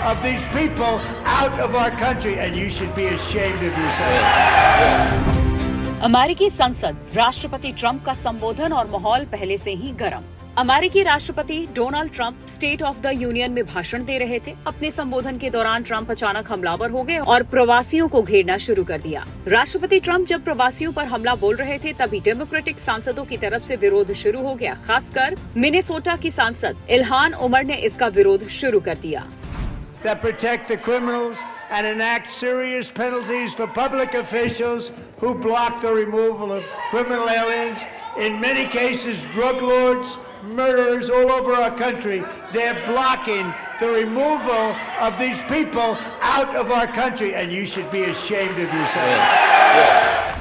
of these people out of our country, and you should be ashamed of yourself. अमेरिकी संसद, राष्ट्रपति Trump का संबोधन और माहौल पहले से ही गर्म। अमेरिकी राष्ट्रपति Donald Trump state of the union में भाषण दे रहे थे। अपने संबोधन के दौरान ट्रंप अचानक हमलावर हो गए और प्रवासियों को घेरना शुरू कर दिया। राष्ट्रपति ट्रंप जब प्रवासियों पर हमला बोल रहे थे तभी डेमोक्रेटिक सांसदों की तरफ से विरोध शुरू हो गया। खासकर मिनेसोटा की सांसद इल्हान उमर ने इसका विरोध शुरू कर दिया। That protect the criminals and enact serious penalties for public officials who block the removal of criminal aliens. In many cases, drug lords, murderers all over our country, they're blocking the removal of these people out of our country, and you should be ashamed of yourself.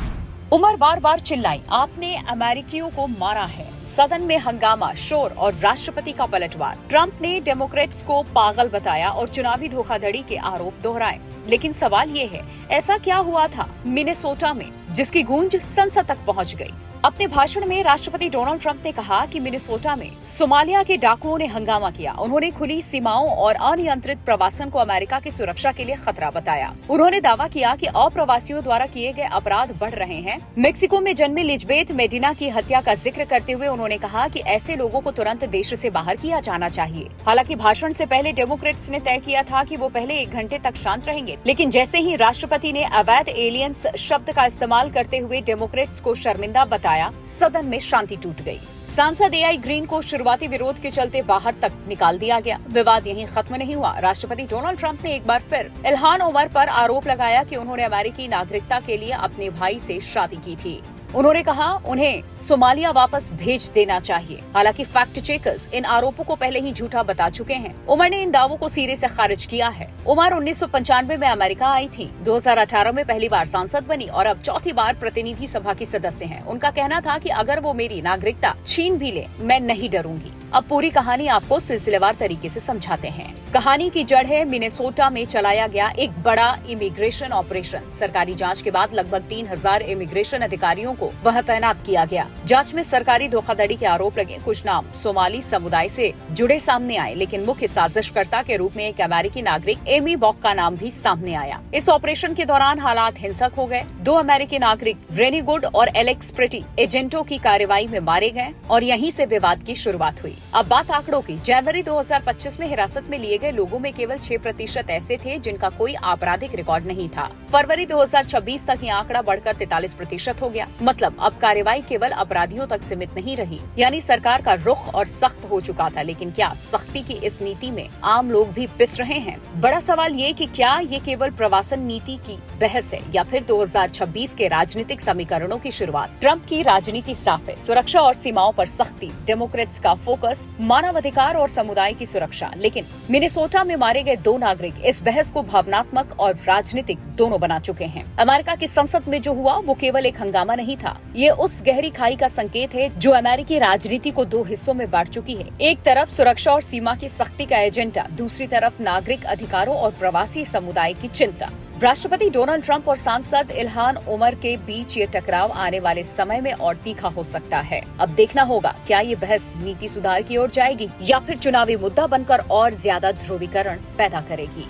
Umar बार बार चिल्लाई, आपने अमेरिकियों को मारा है। सदन में हंगामा, शोर और राष्ट्रपति का पलटवार। ट्रंप ने डेमोक्रेट्स को पागल बताया और चुनावी धोखाधड़ी के आरोप दोहराए। लेकिन सवाल ये है, ऐसा क्या हुआ था मिनेसोटा में जिसकी गूंज संसद तक पहुंच गई? अपने भाषण में राष्ट्रपति डोनाल्ड ट्रंप ने कहा कि मिनेसोटा में सोमालिया के डाकुओं ने हंगामा किया। उन्होंने खुली सीमाओं और अनियंत्रित प्रवासन को अमेरिका की सुरक्षा के लिए खतरा बताया। उन्होंने दावा किया कि अप्रवासियों द्वारा किए गए अपराध बढ़ रहे हैं। मेक्सिको में जन्मे लिजबेथ मेडिना की हत्या का जिक्र करते हुए उन्होंने कहा कि ऐसे लोगों को तुरंत देश से बाहर किया जाना चाहिए। हालांकि भाषण से पहले डेमोक्रेट्स ने तय किया था कि वो पहले 1 घंटे तक शांत रहेंगे, लेकिन जैसे ही राष्ट्रपति ने अवैध एलियंस शब्द का इस्तेमाल करते हुए डेमोक्रेट्स को शर्मिंदा बताया, सदन में शांति टूट गई। सांसद एआई ग्रीन को शुरुआती विरोध के चलते बाहर तक निकाल दिया गया। विवाद यहीं खत्म नहीं हुआ। राष्ट्रपति डोनाल्ड ट्रंप ने एक बार फिर इल्हान उमर पर आरोप लगाया कि उन्होंने अमेरिकी नागरिकता के लिए अपने भाई से शादी की थी। उन्होंने कहा उन्हें सोमालिया वापस भेज देना चाहिए। हालांकि फैक्ट चेकर्स इन आरोपों को पहले ही झूठा बता चुके हैं। उमर ने इन दावों को सिरे से खारिज किया है। उमर 1995 में अमेरिका आई थी, 2018 में पहली बार सांसद बनी और अब चौथी बार प्रतिनिधि सभा की सदस्य हैं। उनका कहना था कि अगर वो मेरी नागरिकता छीन भी ले, मैं नहीं डरूंगी। अब पूरी कहानी आपको सिलसिलेवार तरीके से समझाते हैं। कहानी की जड़ है मिनेसोटा में चलाया गया एक बड़ा इमिग्रेशन ऑपरेशन। सरकारी जांच के बाद लगभग 3000 इमिग्रेशन अधिकारियों को वह तैनात किया गया। जांच में सरकारी धोखाधड़ी के आरोप लगे। कुछ नाम सोमाली समुदाय से जुड़े सामने आए, लेकिन मुख्य साजिशकर्ता के रूप में एक अमेरिकी नागरिक एमी बॉक का नाम भी सामने आया। इस ऑपरेशन के दौरान हालात हिंसक हो गए। 2 अमेरिकी नागरिक रेनी गुड और एलेक्स प्रेटी एजेंटों की कार्रवाई में मारे गए और यहीं से विवाद की शुरुआत हुई। अब बात आंकड़ों की। जनवरी 2025 में हिरासत में लिए गए लोगों में केवल 6% ऐसे थे जिनका कोई आपराधिक रिकॉर्ड नहीं था। फरवरी 2026 तक ये आंकड़ा बढ़कर 43% हो गया। मतलब अब कार्रवाई केवल अपराधियों तक सीमित नहीं रही, यानी सरकार का रुख और सख्त हो चुका था। लेकिन क्या सख्ती की इस नीति में आम लोग भी पिस रहे हैं? बड़ा सवाल ये कि क्या ये केवल प्रवासन नीति की बहस है या फिर 2026 के राजनीतिक समीकरणों की शुरुआत? ट्रंप की राजनीति साफ है, सुरक्षा और सीमाओं पर सख्ती। डेमोक्रेट्स का फोकस मानवाधिकार और समुदाय की सुरक्षा। लेकिन मिनेसोटा में मारे गए 2 नागरिक इस बहस को भावनात्मक और राजनीतिक दोनों बना चुके हैं। अमेरिका की संसद में जो हुआ वो केवल एक हंगामा नहीं था, ये उस गहरी खाई का संकेत है जो अमेरिकी राजनीति को 2 हिस्सों में बांट चुकी है। एक तरफ सुरक्षा और सीमा की सख्ती का एजेंडा, दूसरी तरफ नागरिक अधिकारों और प्रवासी समुदाय की चिंता। राष्ट्रपति डोनाल्ड ट्रंप और सांसद इल्हान उमर के बीच ये टकराव आने वाले समय में और तीखा हो सकता है। अब देखना होगा क्या ये बहस नीति सुधार की ओर जाएगी या फिर चुनावी मुद्दा बनकर और ज्यादा ध्रुवीकरण पैदा करेगी।